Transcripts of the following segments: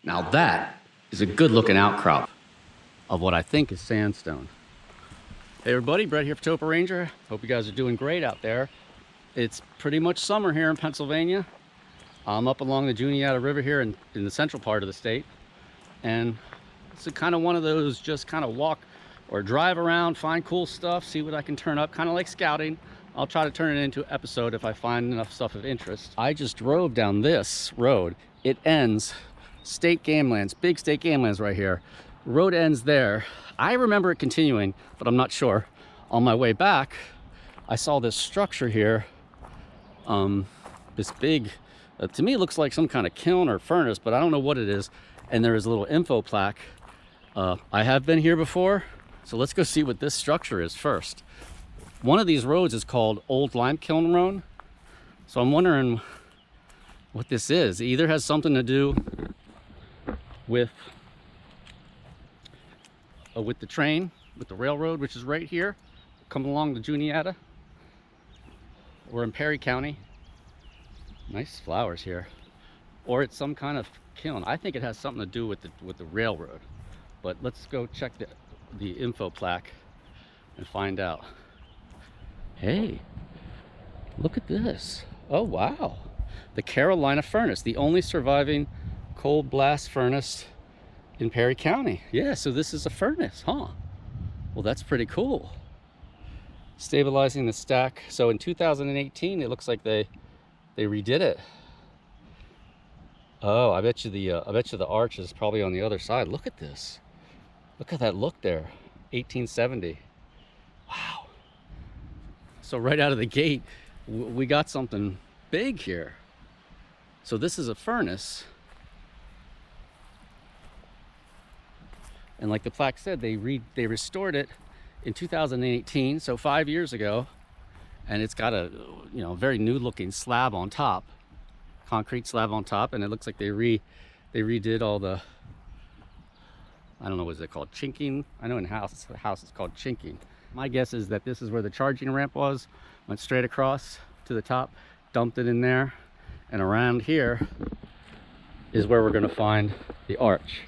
Now that is a good looking outcrop of what I think is sandstone. Hey everybody, Brett here for TopoRanger. Hope you guys are doing great out there. It's pretty much summer here in Pennsylvania. I'm up along the Juniata River here in the central part of the state. And it's kind of one of those just kind of walk or drive around, find cool stuff, see what I can turn up, kind of like scouting. I'll try to turn it into an episode if I find enough stuff of interest. I just drove down this road. It ends state game lands, big state game lands right here. Road ends there. I remember it continuing, but I'm not sure. On my way back, I saw this structure here. This big, to me it looks like some kind of kiln or furnace, but I don't know what it is. And there is a little info plaque. I have been here before, so let's go see what this structure is first. One of these roads is called Old Lime Kiln Road. So I'm wondering what this is. It either has something to do with the train, with the railroad, which is right here, coming along the Juniata. We're in Perry County. Nice flowers here. Or it's some kind of kiln. I think it has something to do with the railroad. But let's go check the info plaque and find out. Hey, look at this. Oh wow, the Carolina furnace, the only surviving coal blast furnace in Perry County. Yeah, so this is a furnace, huh? Well, that's pretty cool. Stabilizing the stack. So in 2018, it looks like they redid it. Oh, I bet you the arch is probably on the other side. Look at this. Look at that look there. 1870. Wow. So right out of the gate, we got something big here. So this is a furnace. And like the plaque said, they restored it in 2018, so 5 years ago. And it's got a very new looking slab on top. Concrete slab on top, and it looks like they redid all the, I don't know, what is it called, chinking? I know in the house it's called chinking. My guess is that this is where the charging ramp was, went straight across to the top, dumped it in there, and around here is where we're going to find the arch.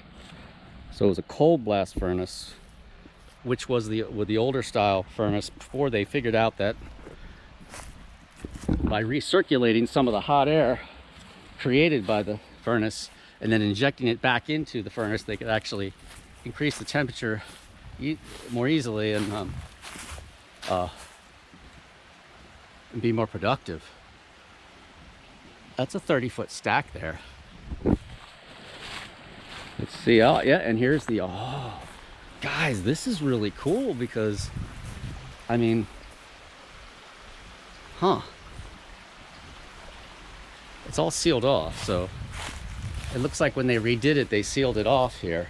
So it was a coal blast furnace, which was the older style furnace before they figured out that by recirculating some of the hot air created by the furnace and then injecting it back into the furnace, they could actually increase the temperature more easily and be more productive. That's a 30-foot stack there. Let's see. Oh yeah, and here's the, oh guys, this is really cool because I mean, it's all sealed off, so it looks like when they redid it, they sealed it off here,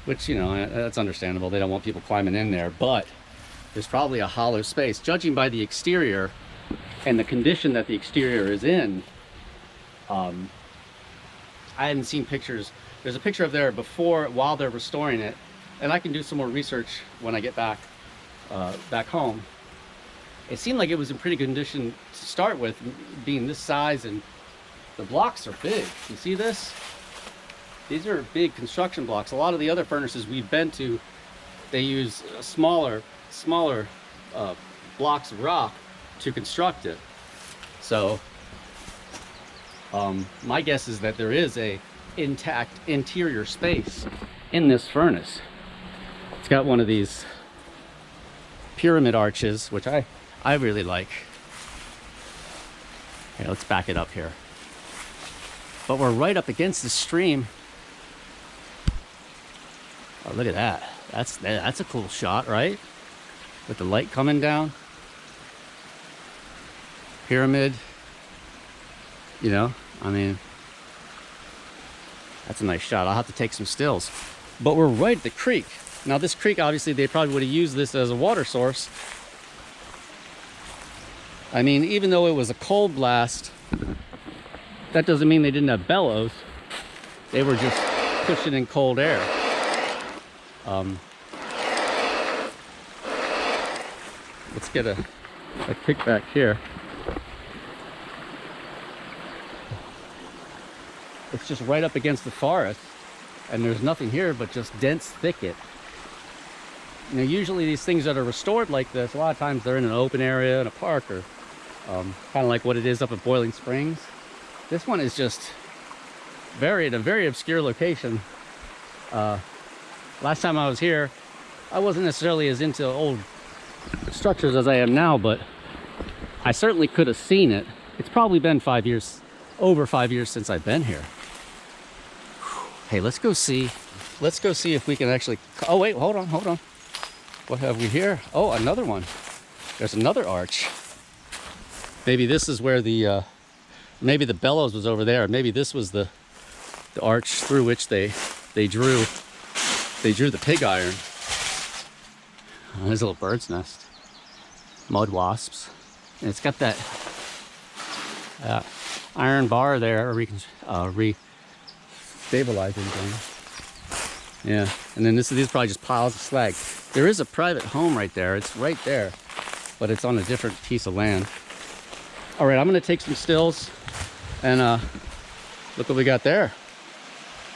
which, that's understandable. They don't want people climbing in there, but there's probably a hollow space. Judging by the exterior and the condition that the exterior is in, I hadn't seen pictures. There's a picture of there before, while they're restoring it, and I can do some more research when I get back home. It seemed like it was in pretty good condition to start with, being this size, and the blocks are big. You see this? These are big construction blocks. A lot of the other furnaces we've been to, they use smaller blocks of rock to construct it. So my guess is that there is a intact interior space in this furnace. It's got one of these pyramid arches, which I really like. Here, let's back it up here. But we're right up against the stream. Oh, look at that. That's a cool shot, right? With the light coming down. Pyramid. I mean, that's a nice shot. I'll have to take some stills. But we're right at the creek. Now this creek, obviously, they probably would have used this as a water source. I mean, even though it was a coal blast, that doesn't mean they didn't have bellows. They were just pushing in cold air. Let's get a kick back here. it's just right up against the forest, and there's nothing here but just dense thicket. You know, usually these things that are restored like this, a lot of times they're in an open area in a park, or kind of like what it is up at Boiling Springs. This one is just in a very obscure location. Last time I was here, I wasn't necessarily as into old structures as I am now, but I certainly could have seen it. It's probably been 5 years, over 5 years since I've been here. Hey, let's go see if we can actually, oh wait, hold on. What have we here? Oh, another one. There's another arch. Maybe this is where the, maybe the bellows was over there. Maybe this was the arch through which they drew the pig iron. There's a little bird's nest. Mud wasps. And it's got that iron bar there, re-stabilizing thing. Yeah, and then these are probably just piles of slag. There is a private home right there. It's right there, but it's on a different piece of land. All right, I'm gonna take some stills, and look what we got there.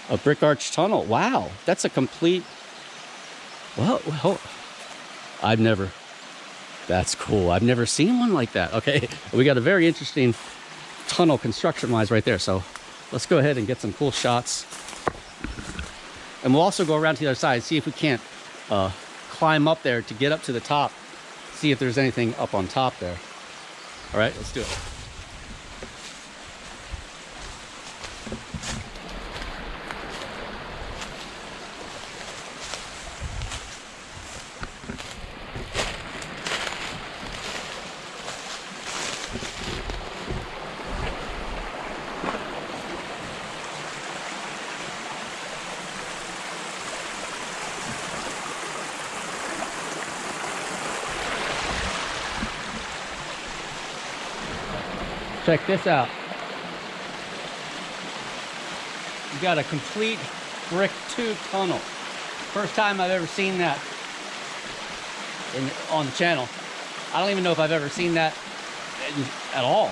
A brick arch tunnel. Wow, that's a complete, well, that's cool. I've never seen one like that. Okay, we got a very interesting tunnel construction-wise right there. So let's go ahead and get some cool shots. And we'll also go around to the other side, see if we can't climb up there to get up to the top, see if there's anything up on top there. All right, let's do it. Check this out. You got a complete brick tube tunnel. First time I've ever seen that on the channel. I don't even know if I've ever seen that at all.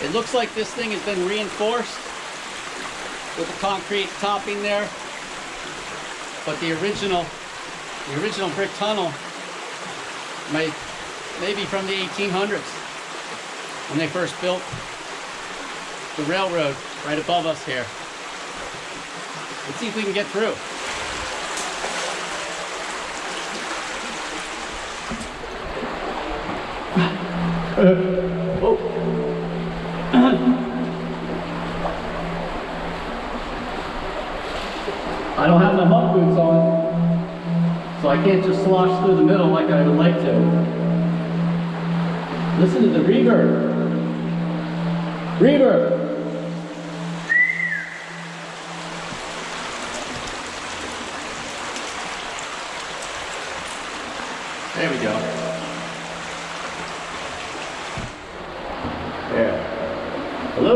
It looks like this thing has been reinforced with a concrete topping there, but the original brick tunnel may be from the 1800s when they first built the railroad right above us here. Let's see if we can get through. Whoa. I don't have my muck boots on, so I can't just slosh through the middle like I would like to. Listen to the reverb. Reverb. There we go. There. Hello?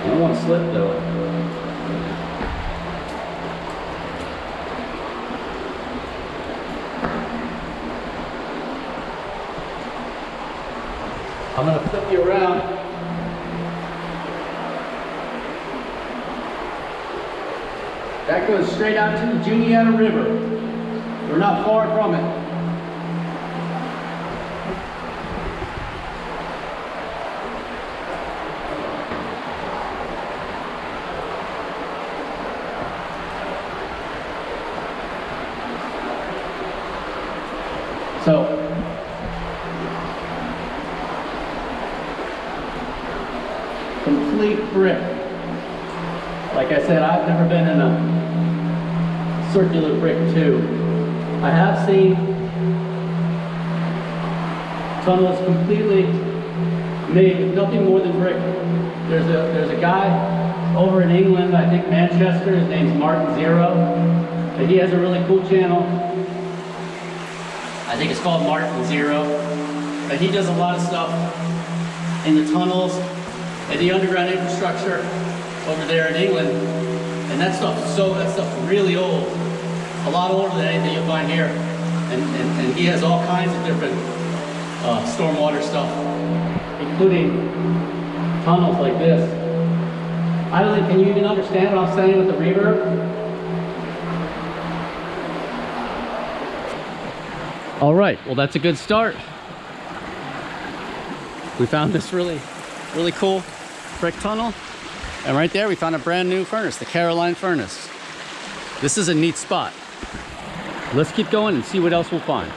I don't want to slip though. I'm going to flip you around. That goes straight out to the Juniata River. We're not far from it. So, complete brick. Like I said, I've never been in a circular brick tube. I have seen tunnels completely made with nothing more than brick. There's a guy over in England, I think Manchester, his name's Martin Zero, and he has a really cool channel. I think it's called Martin Zero, and he does a lot of stuff in the tunnels and the underground infrastructure over there in England, and that stuff's really old, a lot older than anything you'll find here. And he has all kinds of different stormwater stuff, including tunnels like this. I don't think, can you even understand what I'm saying with the reverb? All right, well, that's a good start. We found this really cool brick tunnel. And right there, we found a brand new furnace, the Caroline furnace. This is a neat spot. Let's keep going and see what else we'll find.